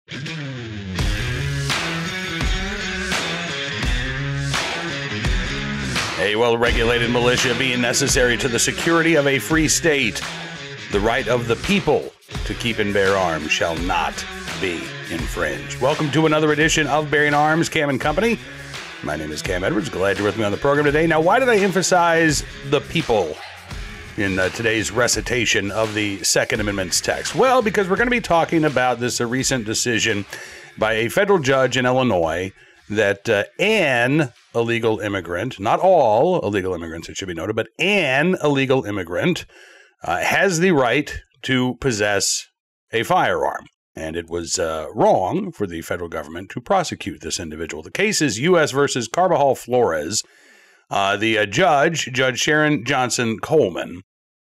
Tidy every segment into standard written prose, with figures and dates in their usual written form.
A well-regulated militia being necessary to the security of a free state. The right of the people to keep and bear arms shall not be infringed. Welcome to another edition of Bearing Arms, Cam and Company. My name is Cam Edwards. Glad you're with me on the program today. Now, why did I emphasize the people in today's recitation of the Second Amendment's text? Well, because we're going to be talking about this recent decision by a federal judge in Illinois that an illegal immigrant, not all illegal immigrants, it should be noted, but an illegal immigrant has the right to possess a firearm. And it was wrong for the federal government to prosecute this individual. The case is U.S. versus Carbajal Flores. The Judge Sharon Johnson Coleman.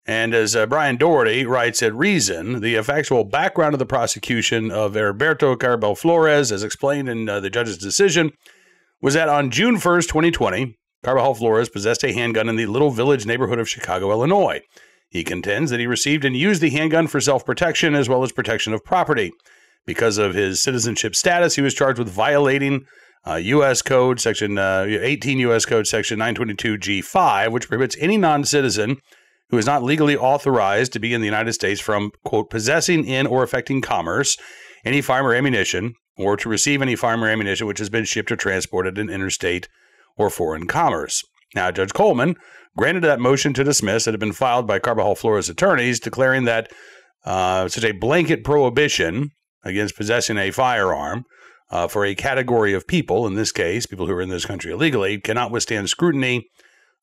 And as Brian Doherty writes at Reason, the factual background of the prosecution of Heriberto Carbajal Flores, as explained in the judge's decision, was that on June 1st, 2020, Carbajal Flores possessed a handgun in the Little Village neighborhood of Chicago, Illinois. He contends that he received and used the handgun for self-protection as well as protection of property. Because of his citizenship status, he was charged with violating U.S. Code Section 18 U.S. Code Section 922G5, which prohibits any non-citizen who is not legally authorized to be in the United States from, quote, possessing in or affecting commerce any firearm or ammunition, or to receive any firearm or ammunition which has been shipped or transported in interstate or foreign commerce. Now, Judge Coleman granted that motion to dismiss that had been filed by Carbajal Flores' attorneys, declaring that such a blanket prohibition against possessing a firearm for a category of people, in this case, people who are in this country illegally, cannot withstand scrutiny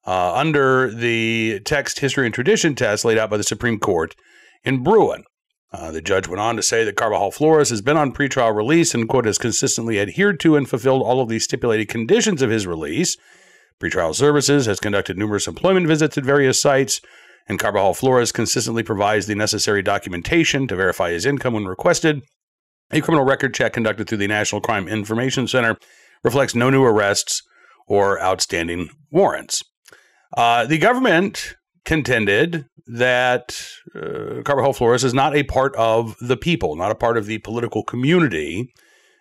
under the text, history, and tradition test laid out by the Supreme Court in Bruin. The judge went on to say that Carbajal Flores has been on pretrial release and, quote, has consistently adhered to and fulfilled all of the stipulated conditions of his release. Pretrial Services has conducted numerous employment visits at various sites, and Carbajal Flores consistently provides the necessary documentation to verify his income when requested. A criminal record check conducted through the National Crime Information Center reflects no new arrests or outstanding warrants. The government contended that Carbajal Flores is not a part of the people, not a part of the political community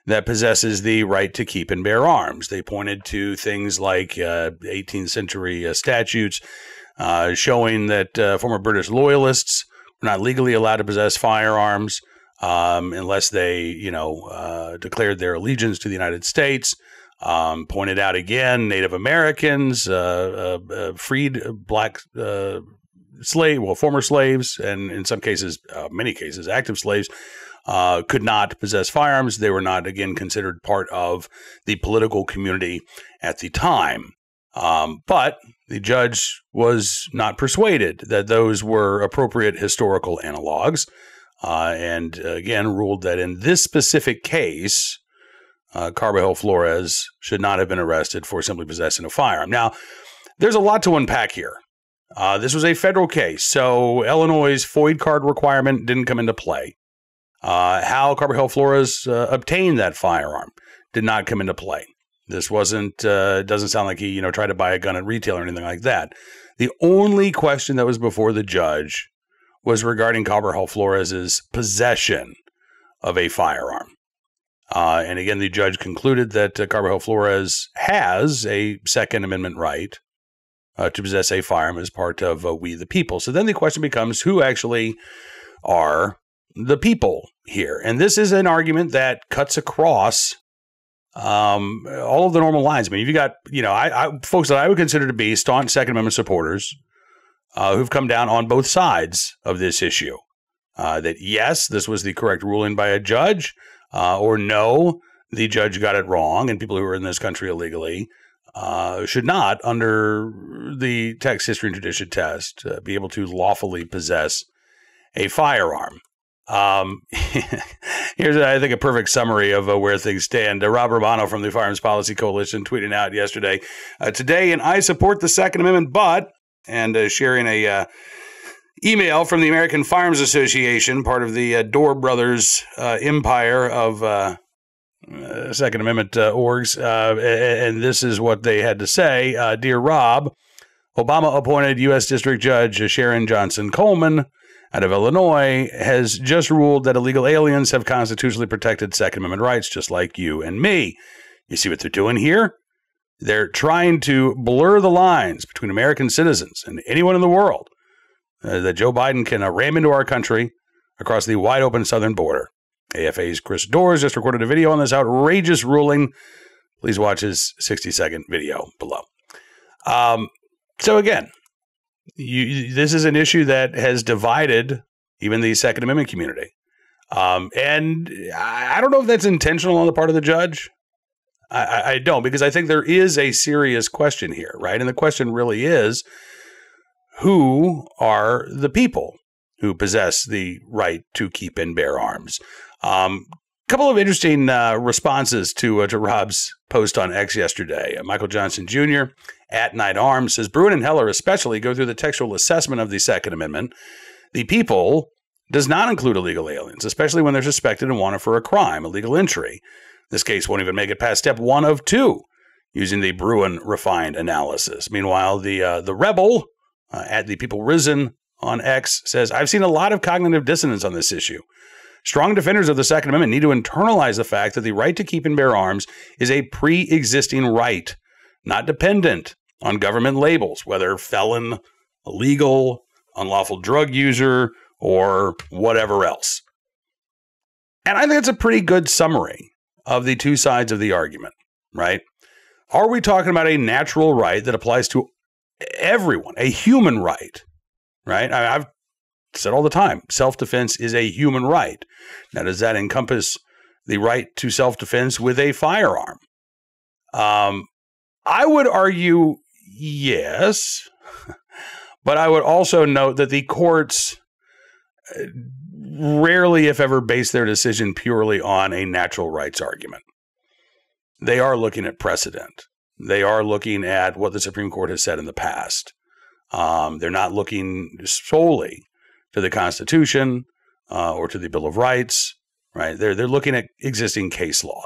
that possesses the right to keep and bear arms. They pointed to things like 18th century statutes showing that former British loyalists were not legally allowed to possess firearms unless they, declared their allegiance to the United States. Pointed out again, Native Americans, freed black former slaves, and in some cases, many cases, active slaves, could not possess firearms. They were not, again, considered part of the political community at the time. But the judge was not persuaded that those were appropriate historical analogs, and again ruled that in this specific case, Carbajal Flores should not have been arrested for simply possessing a firearm. Now, there's a lot to unpack here. This was a federal case, so Illinois' FOID card requirement didn't come into play. How Carbajal Flores obtained that firearm did not come into play. This doesn't sound like he, tried to buy a gun at retail or anything like that. The only question that was before the judge was regarding Carbajal Flores' possession of a firearm. And again, the judge concluded that Carbajal Flores has a Second Amendment right to possess a firearm as part of We the People. So then the question becomes, who actually are the people here? And this is an argument that cuts across all of the normal lines. I mean, you've got, folks that I would consider to be staunch Second Amendment supporters who've come down on both sides of this issue. That, yes, this was the correct ruling by a judge, or no, the judge got it wrong, and people who are in this country illegally should not, under the text, history, and tradition test, be able to lawfully possess a firearm. Here's, I think, a perfect summary of where things stand. Rob Romano from the Firearms Policy Coalition tweeting out yesterday, today, and I support the Second Amendment, but, and sharing a email from the American Firearms Association, part of the Dorr Brothers empire of Second Amendment orgs, and this is what they had to say. Dear Rob, Obama appointed U.S. District Judge Sharon Johnson Coleman out of Illinois has just ruled that illegal aliens have constitutionally protected Second Amendment rights, just like you and me. You see what they're doing here? They're trying to blur the lines between American citizens and anyone in the world that Joe Biden can ram into our country across the wide open southern border. AFA's Chris Doors just recorded a video on this outrageous ruling. Please watch his 60-second video below. So again, this is an issue that has divided even the Second Amendment community. And I don't know if that's intentional on the part of the judge. I don't, because I think there is a serious question here, right? And the question really is, who are the people who possess the right to keep and bear arms? Couple of interesting responses to Rob's post on X yesterday. Michael Johnson Jr. at Night Arms says, Bruin and Heller especially go through the textual assessment of the Second Amendment. The people does not include illegal aliens, especially when they're suspected and wanted for a crime, illegal entry. This case won't even make it past step 1 of 2, using the Bruin refined analysis. Meanwhile, the rebel at the People Risen on X says, I've seen a lot of cognitive dissonance on this issue. Strong defenders of the Second Amendment need to internalize the fact that the right to keep and bear arms is a pre-existing right, not dependent on government labels, whether felon, illegal, unlawful drug user, or whatever else. And I think it's a pretty good summary of the two sides of the argument, right? Are we talking about a natural right that applies to everyone, a human right, right? I've said all the time, self-defense is a human right. Now, does that encompass the right to self-defense with a firearm? I would argue yes, but I would also note that the courts rarely, if ever, base their decision purely on a natural rights argument. They are looking at precedent. They are looking at what the Supreme Court has said in the past. They're not looking solely to the Constitution or to the Bill of Rights, right? They're looking at existing case law.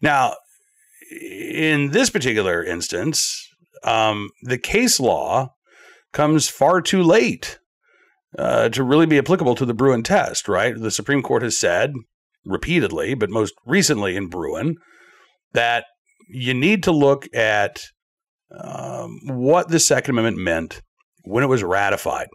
Now, in this particular instance, the case law comes far too late to really be applicable to the Bruin test, right? The Supreme Court has said repeatedly, but most recently in Bruin, that you need to look at what the Second Amendment meant when it was ratified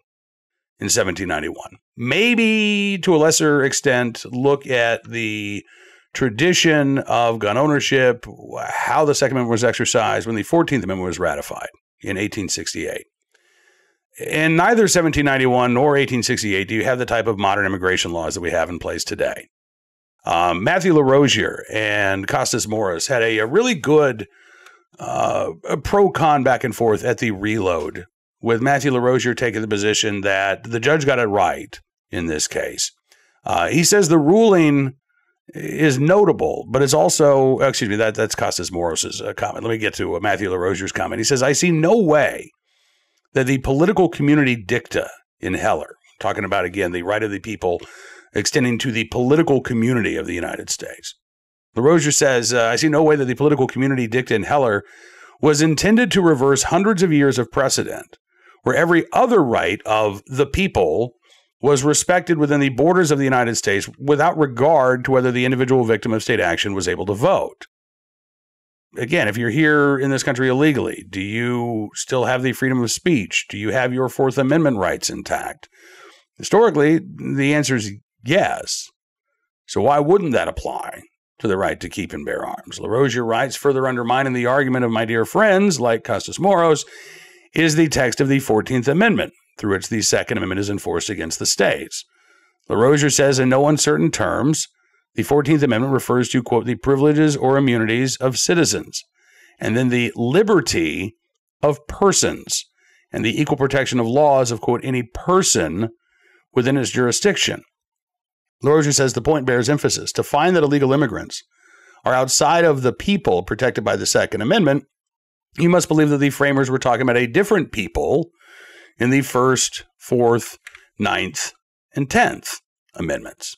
in 1791. Maybe to a lesser extent, look at the tradition of gun ownership, how the Second Amendment was exercised when the 14th Amendment was ratified in 1868. In neither 1791 nor 1868 do you have the type of modern immigration laws that we have in place today. Matthew LaRosiere and Costas Morris had a really good pro-con back and forth at the Reload, with Matthew LaRosiere taking the position that the judge got it right in this case. He says the ruling is notable, but it's also, that's Costas Morris's comment. Let me get to Matthew LaRosiere's comment. He says, I see no way that the political community dicta in Heller, talking about, again, the right of the people extending to the political community of the United States. LaRosiere says, I see no way that the political community dicta in Heller was intended to reverse hundreds of years of precedent, where every other right of the people was respected within the borders of the United States without regard to whether the individual victim of state action was able to vote. Again, if you're here in this country illegally, do you still have the freedom of speech? Do you have your Fourth Amendment rights intact? Historically, the answer is yes. So why wouldn't that apply to the right to keep and bear arms? LaRosiere writes, further undermining the argument of my dear friends like Costas Moros is the text of the 14th Amendment, through which the Second Amendment is enforced against the states. LaRosiere says in no uncertain terms, the 14th Amendment refers to, quote, the privileges or immunities of citizens, and then the liberty of persons, and the equal protection of laws of, quote, any person within its jurisdiction. LaRosiere says the point bears emphasis. To find that illegal immigrants are outside of the people protected by the Second Amendment, you must believe that the framers were talking about a different people in the First, Fourth, Ninth, and 10th Amendments.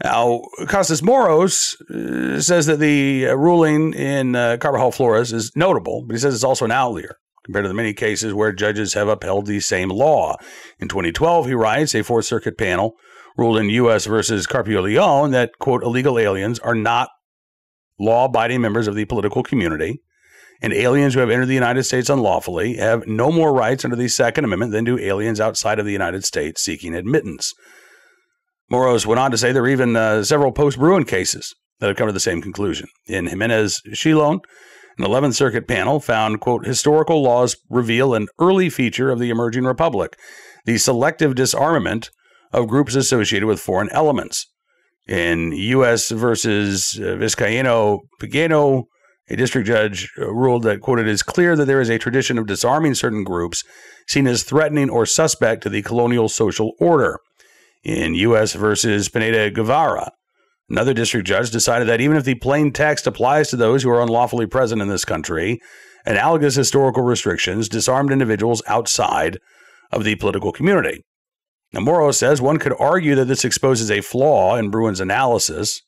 Now, Costas Moros says that the ruling in Carbajal Flores is notable, but he says it's also an outlier. compared to the many cases where judges have upheld the same law. In 2012, he writes, a Fourth Circuit panel ruled in U.S. versus Carpio Leon that, quote, illegal aliens are not law-abiding members of the political community, and aliens who have entered the United States unlawfully have no more rights under the Second Amendment than do aliens outside of the United States seeking admittance. Moros went on to say there are even several post-Bruin cases that have come to the same conclusion. In Jimenez-Chilon, an 11th Circuit panel found, quote, historical laws reveal an early feature of the emerging republic, the selective disarmament of groups associated with foreign elements. In U.S. versus Vizcaíno-Pequeno, a district judge ruled that, quote, it is clear that there is a tradition of disarming certain groups seen as threatening or suspect to the colonial social order. In U.S. versus Pineda Guevara, another district judge decided that even if the plain text applies to those who are unlawfully present in this country, analogous historical restrictions disarmed individuals outside of the political community. Now, Moros says one could argue that this exposes a flaw in Bruin's analysis,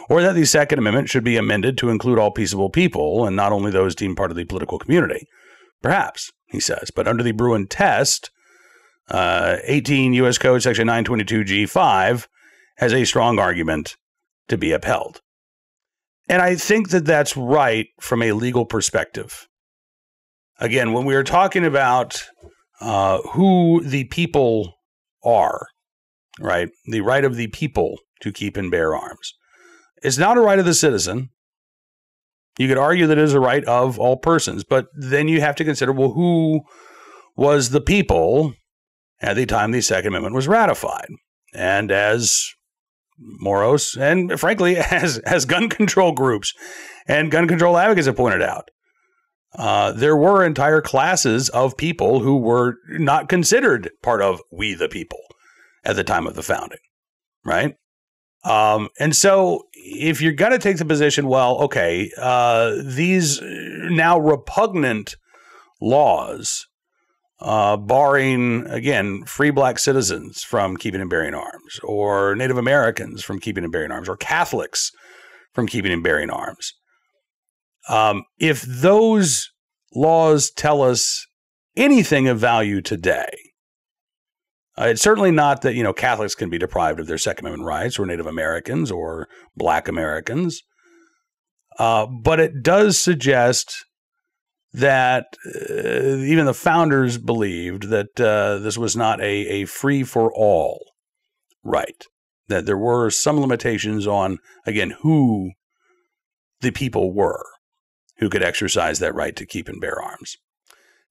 or that the Second Amendment should be amended to include all peaceable people and not only those deemed part of the political community. Perhaps, he says, but under the Bruin test, 18 U.S. Code Section 922G5 has a strong argument to be upheld. And I think that that's right from a legal perspective. Again, when we are talking about who the people are, right, the right of the people to keep and bear arms, it's not a right of the citizen. You could argue that it is a right of all persons, but then you have to consider, well, who was the people at the time the Second Amendment was ratified? And as Moros, and frankly, as gun control groups and gun control advocates have pointed out, there were entire classes of people who were not considered part of we the people at the time of the founding, right? And so if you're going to take the position, well, okay, these now repugnant laws barring, again, free black citizens from keeping and bearing arms, or Native Americans from keeping and bearing arms, or Catholics from keeping and bearing arms. If those laws tell us anything of value today, it's certainly not that, Catholics can be deprived of their Second Amendment rights, or Native Americans, or Black Americans. But it does suggest that even the founders believed that this was not a free-for-all right, that there were some limitations on, again, who the people were who could exercise that right to keep and bear arms.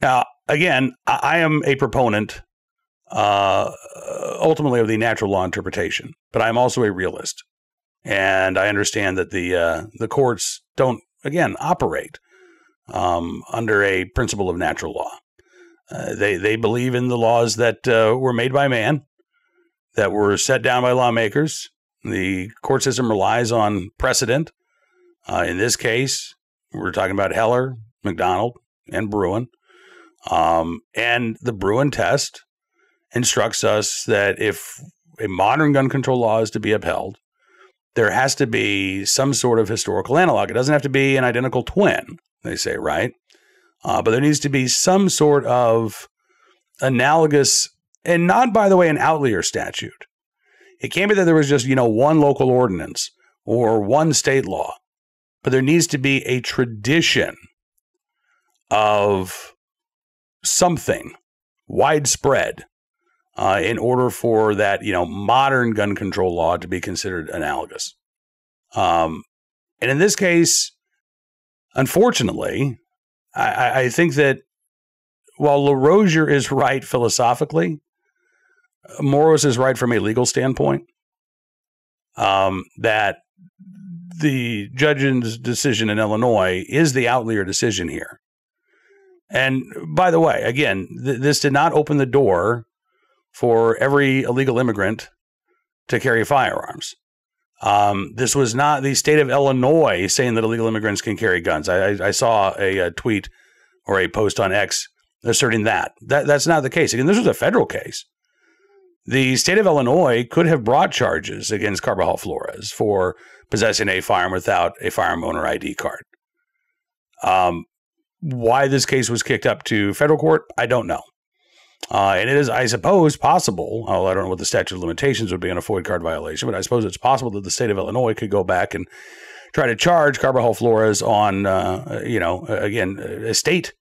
Now, again, I am a proponent ultimately of the natural law interpretation, but I'm also a realist. And I understand that the courts don't, again, operate under a principle of natural law. They believe in the laws that were made by man, that were set down by lawmakers. The court system relies on precedent. In this case, we're talking about Heller, McDonald, and Bruin. And the Bruin test instructs us that if a modern gun control law is to be upheld, there has to be some sort of historical analog. It doesn't have to be an identical twin, they say, right? But there needs to be some sort of analogous, and not, by the way, an outlier statute. It can't be that there was just, one local ordinance or one state law, but there needs to be a tradition of something widespread in order for that, modern gun control law to be considered analogous. And in this case, unfortunately, I think that while LaRosier is right philosophically, Moros is right from a legal standpoint, that the judge's decision in Illinois is the outlier decision here. And by the way, again, this did not open the door for every illegal immigrant to carry firearms. This was not the state of Illinois saying that illegal immigrants can carry guns. I saw a tweet or a post on X asserting that. That's not the case. Again, this was a federal case. The state of Illinois could have brought charges against Carbajal Flores for possessing a firearm without a firearm owner ID card. Why this case was kicked up to federal court, I don't know. And it is, I suppose, possible, I don't know what the statute of limitations would be on a FOID card violation, but I suppose it's possible that the state of Illinois could go back and try to charge Carbajal Flores on, again, a state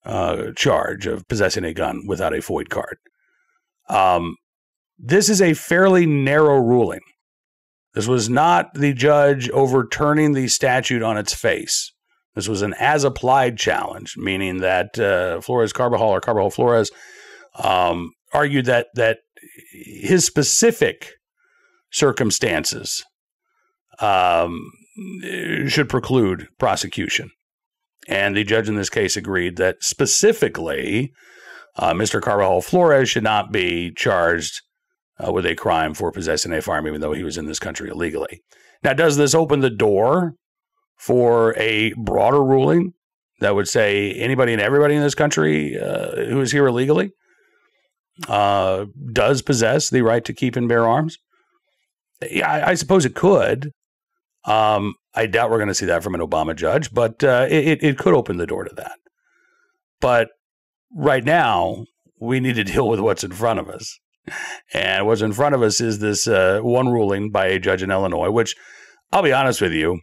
charge of possessing a gun without a FOID card. This is a fairly narrow ruling. This was not the judge overturning the statute on its face. This was an as-applied challenge, meaning that Flores Carbajal or Carbajal Flores argued that his specific circumstances should preclude prosecution. And the judge in this case agreed that specifically Mr. Carbajal Flores should not be charged with a crime for possessing a firearm, even though he was in this country illegally. Now, does this open the door for a broader ruling that would say anybody and everybody in this country who is here illegally does possess the right to keep and bear arms? Yeah, I suppose it could. I doubt we're going to see that from an Obama judge, but it could open the door to that. But right now, we need to deal with what's in front of us. And what's in front of us is this one ruling by a judge in Illinois, which, I'll be honest with you,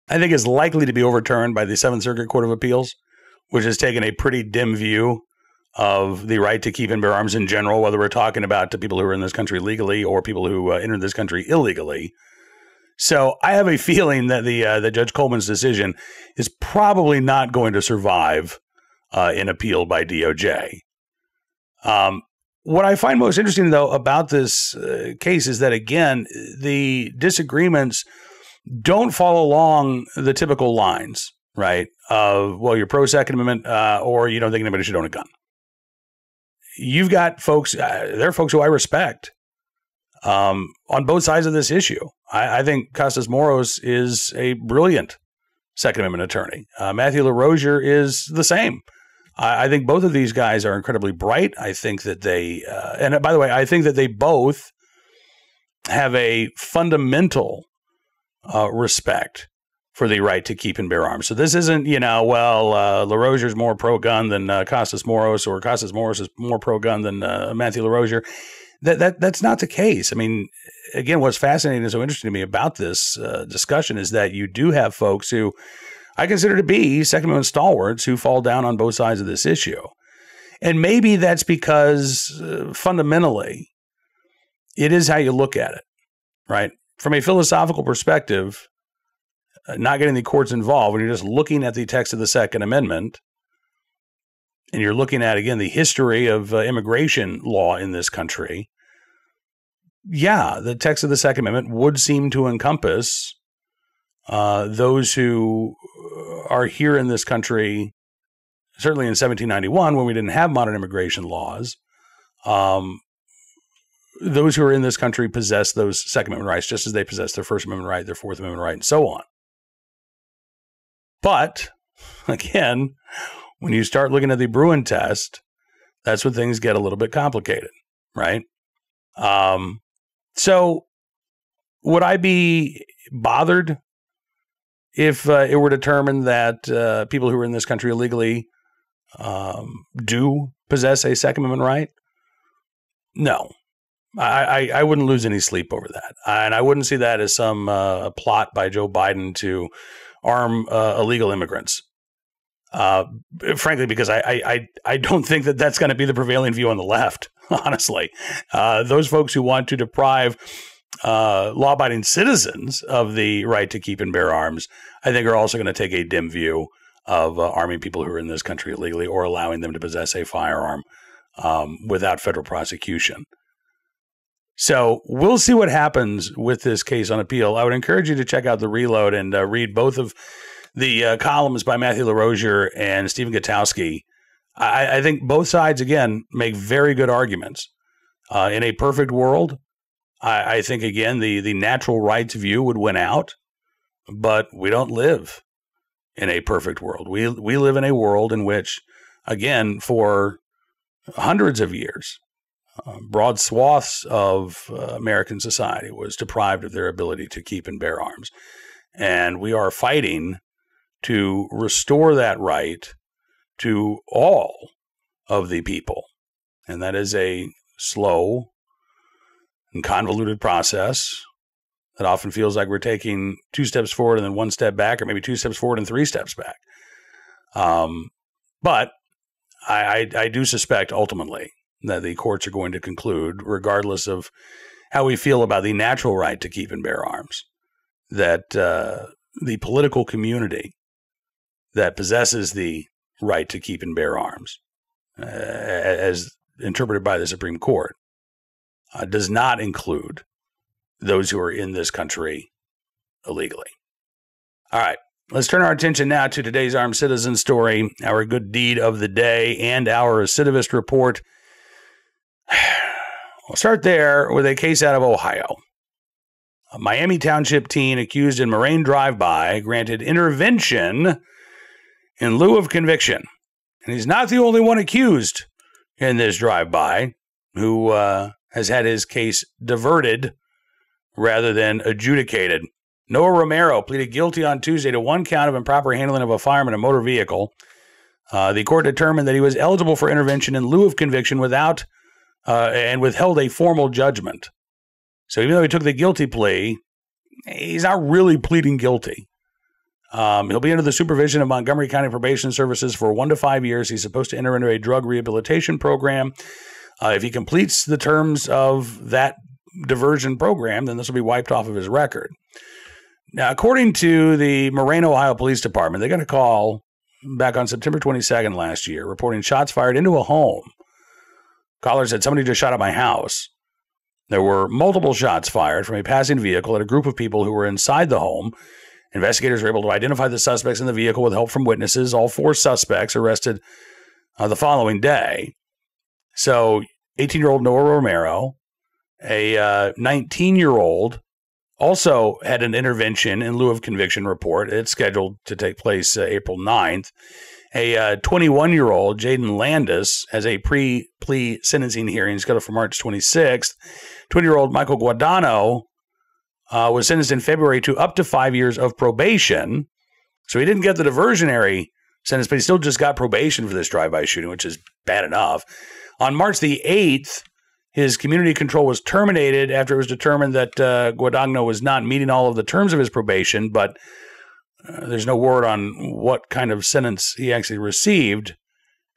I think is likely to be overturned by the Seventh Circuit Court of Appeals, which has taken a pretty dim view of the right to keep and bear arms in general, whether we're talking about the people who are in this country legally or people who entered this country illegally. So I have a feeling that the Judge Coleman's decision is probably not going to survive an appeal by DOJ. What I find most interesting, though, about this case is that, again, the disagreements don't follow along the typical lines, right? Of, well, you're pro-Second Amendment or you don't think anybody should own a gun. You've got folks, there are folks who I respect on both sides of this issue. I think Costas Moros is a brilliant Second Amendment attorney. Matthew LaRosier is the same. I think both of these guys are incredibly bright. I think that they, and by the way, I think that they both have a fundamental respect for the right to keep and bear arms. So this isn't, LaRosier's more pro-gun than Costas Moros, or Costas Moros is more pro-gun than Matthew LaRosier. That's not the case. I mean, again, what's fascinating and so interesting to me about this discussion is that you do have folks who I consider to be Second Amendment stalwarts who fall down on both sides of this issue. And maybe that's because fundamentally it is how you look at it, right? From a philosophical perspective, not getting the courts involved, when you're just looking at the text of the Second Amendment and you're looking at, again, the history of immigration law in this country, yeah, the text of the Second Amendment would seem to encompass those who are here in this country, certainly in 1791, when we didn't have modern immigration laws. Those who are in this country possess those Second Amendment rights, just as they possess their First Amendment right, their Fourth Amendment right, and so on. But, again, when you start looking at the Bruin test, that's when things get a little bit complicated, right? So would I be bothered if it were determined that people who are in this country illegally do possess a Second Amendment right? No. I wouldn't lose any sleep over that. And I wouldn't see that as some plot by Joe Biden to arm illegal immigrants. Frankly, because I don't think that that's going to be the prevailing view on the left, honestly. Those folks who want to deprive law-abiding citizens of the right to keep and bear arms, I think are also going to take a dim view of arming people who are in this country illegally or allowing them to possess a firearm without federal prosecution. So we'll see what happens with this case on appeal. I would encourage you to check out The Reload and read both of the columns by Matthew LaRosier and Stephen Gutowski. I think both sides, again, make very good arguments. In a perfect world, I think, again, the natural rights view would win out, but we don't live in a perfect world. We live in a world in which, again, for hundreds of years, broad swaths of American society was deprived of their ability to keep and bear arms. And we are fighting to restore that right to all of the people. And that is a slow and convoluted process that often feels like we're taking 2 steps forward and then 1 step back, or maybe 2 steps forward and 3 steps back. But I do suspect ultimately that the courts are going to conclude, regardless of how we feel about the natural right to keep and bear arms, that the political community that possesses the right to keep and bear arms, as interpreted by the Supreme Court, does not include those who are in this country illegally. All right, let's turn our attention now to today's Armed Citizen story, our good deed of the day, and our recidivist report. We'll start there with a case out of Ohio. A Miami Township teen accused in Moraine drive-by granted intervention in lieu of conviction. And he's not the only one accused in this drive-by who has had his case diverted rather than adjudicated. Noah Romero pleaded guilty on Tuesday to 1 count of improper handling of a firearm in a motor vehicle. The court determined that he was eligible for intervention in lieu of conviction without and withheld a formal judgment. So even though he took the guilty plea, he's not really pleading guilty. He'll be under the supervision of Montgomery County Probation Services for 1 to 5 years. He's supposed to enter into a drug rehabilitation program. If he completes the terms of that diversion program, then this will be wiped off of his record. Now, according to the Moraine, Ohio Police Department, they got a call back on September 22nd last year reporting shots fired into a home. Caller said, somebody just shot at my house. There were multiple shots fired from a passing vehicle at a group of people who were inside the home. Investigators were able to identify the suspects in the vehicle with help from witnesses. All 4 suspects arrested the following day. So 18-year-old Noah Romero, a 19-year-old, also had an intervention in lieu of conviction report. It's scheduled to take place April 9th. A 21-year-old, Jaden Landis, has a pre-plea sentencing hearing scheduled for March 26th. 20-year-old Michael Guadagno was sentenced in February to up to 5 years of probation. So he didn't get the diversionary sentence, but he still just got probation for this drive-by shooting, which is bad enough. On March the 8th, his community control was terminated after it was determined that Guadagno was not meeting all of the terms of his probation, but there's no word on what kind of sentence he actually received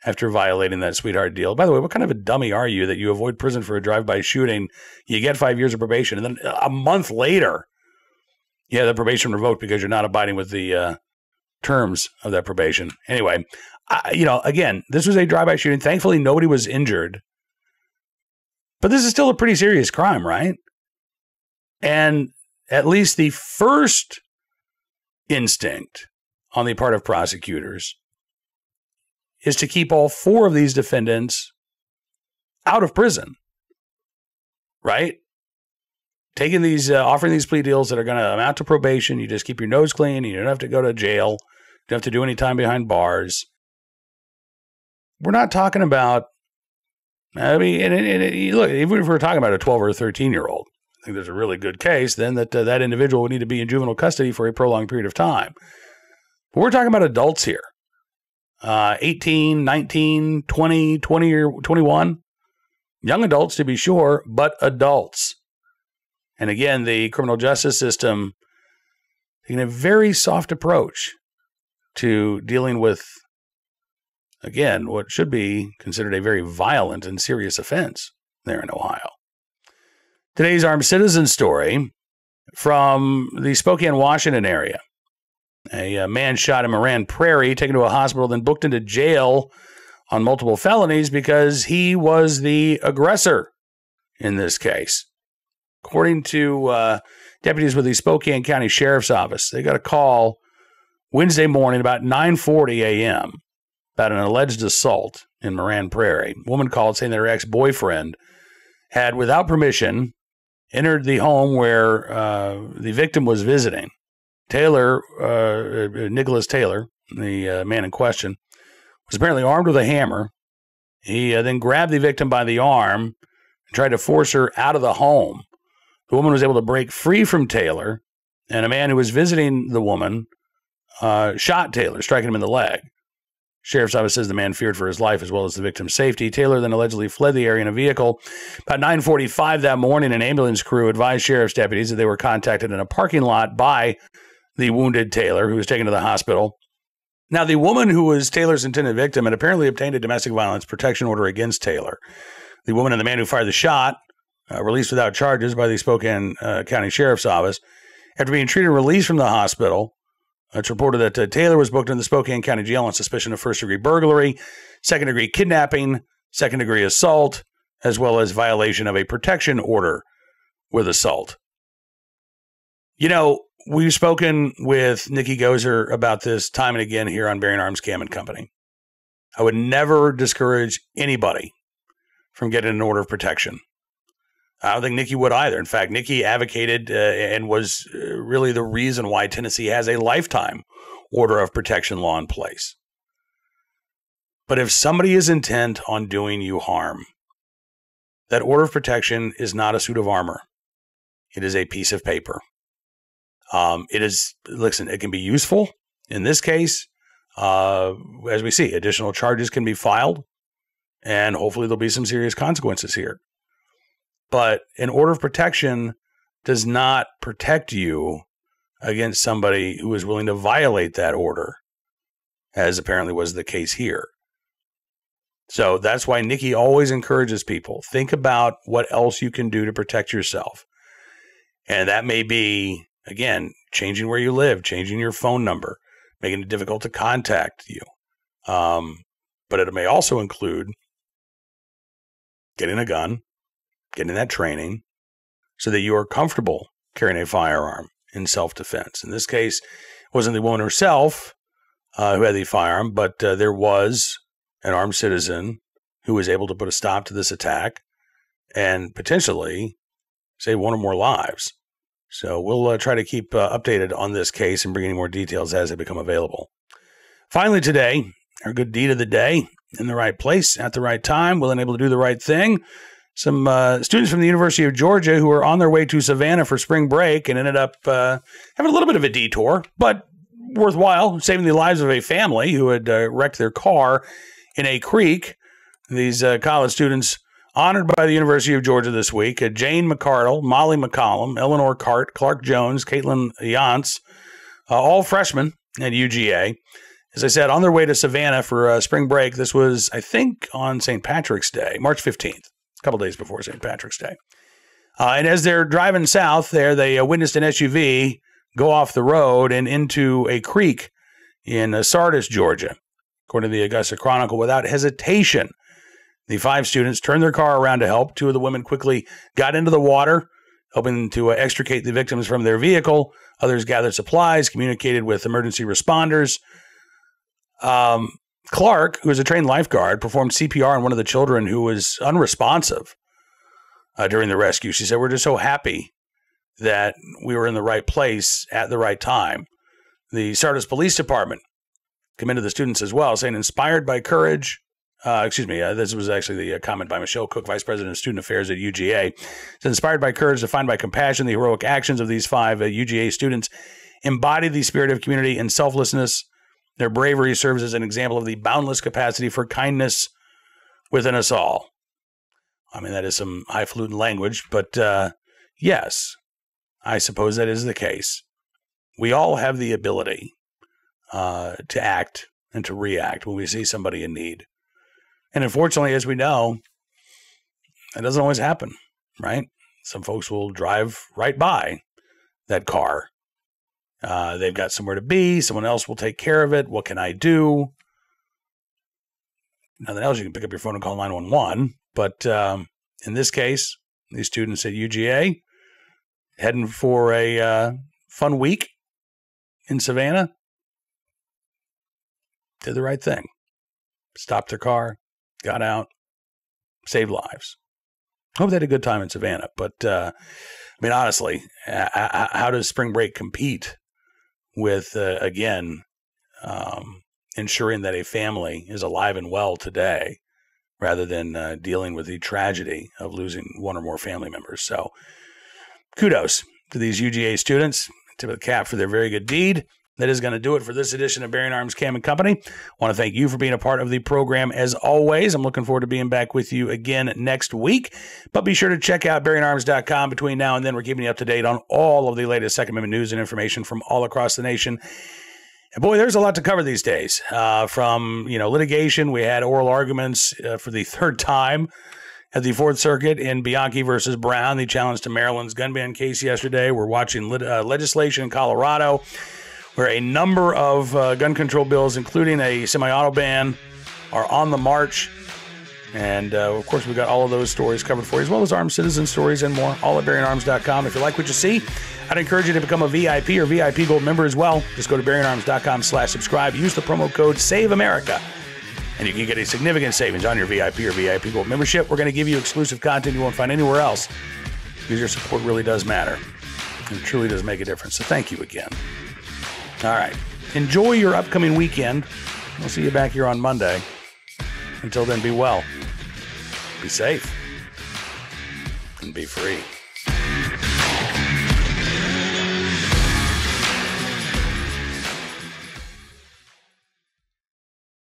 after violating that sweetheart deal. By the way, what kind of a dummy are you that you avoid prison for a drive-by shooting, you get 5 years of probation, and then a month later, you have the probation revoked because you're not abiding with the terms of that probation. Anyway, again, this was a drive-by shooting. Thankfully, nobody was injured. But this is still a pretty serious crime, right? And at least the first instinct on the part of prosecutors is to keep all 4 of these defendants out of prison, right? Taking these, offering these plea deals that are going to amount to probation. You just keep your nose clean. You don't have to go to jail. You don't have to do any time behind bars. We're not talking about, I mean, look, even if we're talking about a 12 or a 13-year-old, I think there's a really good case then that that individual would need to be in juvenile custody for a prolonged period of time. But we're talking about adults here. 18, 19, 20, 20 or 21. Young adults, to be sure, but adults. And again, the criminal justice system taking a very soft approach to dealing with, again, what should be considered a very violent and serious offense there in Ohio. Today's Armed Citizen story from the Spokane, Washington area. A man shot in Moran Prairie, taken to a hospital, then booked into jail on multiple felonies because he was the aggressor in this case. According to deputies with the Spokane County Sheriff's Office, they got a call Wednesday morning about 9:40 a.m. about an alleged assault in Moran Prairie. A woman called saying that her ex-boyfriend had, without permission, entered the home where the victim was visiting. Taylor, Nicholas Taylor, the man in question, was apparently armed with a hammer. He then grabbed the victim by the arm and tried to force her out of the home. The woman was able to break free from Taylor, and a man who was visiting the woman shot Taylor, striking him in the leg. Sheriff's office says the man feared for his life as well as the victim's safety. Taylor then allegedly fled the area in a vehicle. About 9:45 that morning, an ambulance crew advised sheriff's deputies that they were contacted in a parking lot by the wounded Taylor, who was taken to the hospital. Now, the woman who was Taylor's intended victim had apparently obtained a domestic violence protection order against Taylor. The woman and the man who fired the shot, released without charges by the Spokane County Sheriff's Office. After being treated and released from the hospital, it's reported that Taylor was booked in the Spokane County Jail on suspicion of first-degree burglary, second-degree kidnapping, second-degree assault, as well as violation of a protection order with assault. You know, we've spoken with Nikki Gozer about this time and again here on Bearing Arms Cam and Company. I would never discourage anybody from getting an order of protection. I don't think Nikki would either. In fact, Nikki advocated and was really the reason why Tennessee has a lifetime order of protection law in place. But if somebody is intent on doing you harm, that order of protection is not a suit of armor. It is a piece of paper. Listen, it can be useful. In this case, as we see, additional charges can be filed, and hopefully there'll be some serious consequences here. But an order of protection does not protect you against somebody who is willing to violate that order, as apparently was the case here. So that's why Nikki always encourages people, think about what else you can do to protect yourself. And that may be, again, changing where you live, changing your phone number, making it difficult to contact you. But it may also include getting a gun, getting that training so that you are comfortable carrying a firearm in self-defense. In this case, it wasn't the woman herself who had the firearm, but there was an armed citizen who was able to put a stop to this attack and potentially save one or more lives. So we'll try to keep updated on this case and bring any more details as they become available. Finally today, our good deed of the day, in the right place, at the right time, willing and able to do the right thing. Some students from the University of Georgia who were on their way to Savannah for spring break and ended up having a little bit of a detour, but worthwhile, saving the lives of a family who had wrecked their car in a creek. These college students honored by the University of Georgia this week: Jane McCardle, Molly McCollum, Eleanor Cart, Clark Jones, Caitlin Yance, all freshmen at UGA. As I said, on their way to Savannah for spring break. This was, I think, on St. Patrick's Day, March 15th. Couple days before St. Patrick's Day. And as they're driving south there, they witnessed an SUV go off the road and into a creek in Sardis, Georgia. According to the Augusta Chronicle, without hesitation, the 5 students turned their car around to help. 2 of the women quickly got into the water, hoping to extricate the victims from their vehicle. Others gathered supplies, communicated with emergency responders. Clark, who was a trained lifeguard, performed CPR on one of the children who was unresponsive during the rescue. She said, "We're just so happy that we were in the right place at the right time." The Sardis Police Department commended the students as well, saying, "Inspired by courage." This was actually the comment by Michelle Cook, Vice President of Student Affairs at UGA. Said, "Inspired by courage, defined by compassion, the heroic actions of these 5 UGA students embodied the spirit of community and selflessness. Their bravery serves as an example of the boundless capacity for kindness within us all." I mean, that is some highfalutin language, but yes, I suppose that is the case. We all have the ability to act and to react when we see somebody in need. And unfortunately, as we know, it doesn't always happen, right? Some folks will drive right by that car. They've got somewhere to be. Someone else will take care of it. What can I do? Nothing else. You can pick up your phone and call 911. But in this case, these students at UGA heading for a fun week in Savannah did the right thing. Stopped their car, got out, saved lives. Hope they had a good time in Savannah. But, I mean, honestly, how does spring break compete with, again, ensuring that a family is alive and well today rather than dealing with the tragedy of losing one or more family members? So kudos to these UGA students. Tip of the cap for their very good deed. That is going to do it for this edition of Bearing Arms Cam & Company. I want to thank you for being a part of the program as always. I'm looking forward to being back with you again next week. But be sure to check out BearingArms.com. Between now and then, we're keeping you up to date on all of the latest Second Amendment news and information from all across the nation. And boy, there's a lot to cover these days. From litigation, we had oral arguments for the third time at the Fourth Circuit in Bianchi versus Brown, the challenge to Maryland's gun ban case yesterday. We're watching legislation in Colorado, where a number of gun control bills, including a semi-auto ban, are on the march. And, of course, we've got all of those stories covered for you, as well as armed citizen stories and more, all at BearingArms.com. If you like what you see, I'd encourage you to become a VIP or VIP Gold member as well. Just go to BearingArms.com/subscribe. Use the promo code SAVEAMERICA, and you can get a significant savings on your VIP or VIP Gold membership. We're going to give you exclusive content you won't find anywhere else, because your support really does matter. It truly does make a difference. So thank you again. All right. Enjoy your upcoming weekend. We'll see you back here on Monday. Until then, be well, be safe, and be free.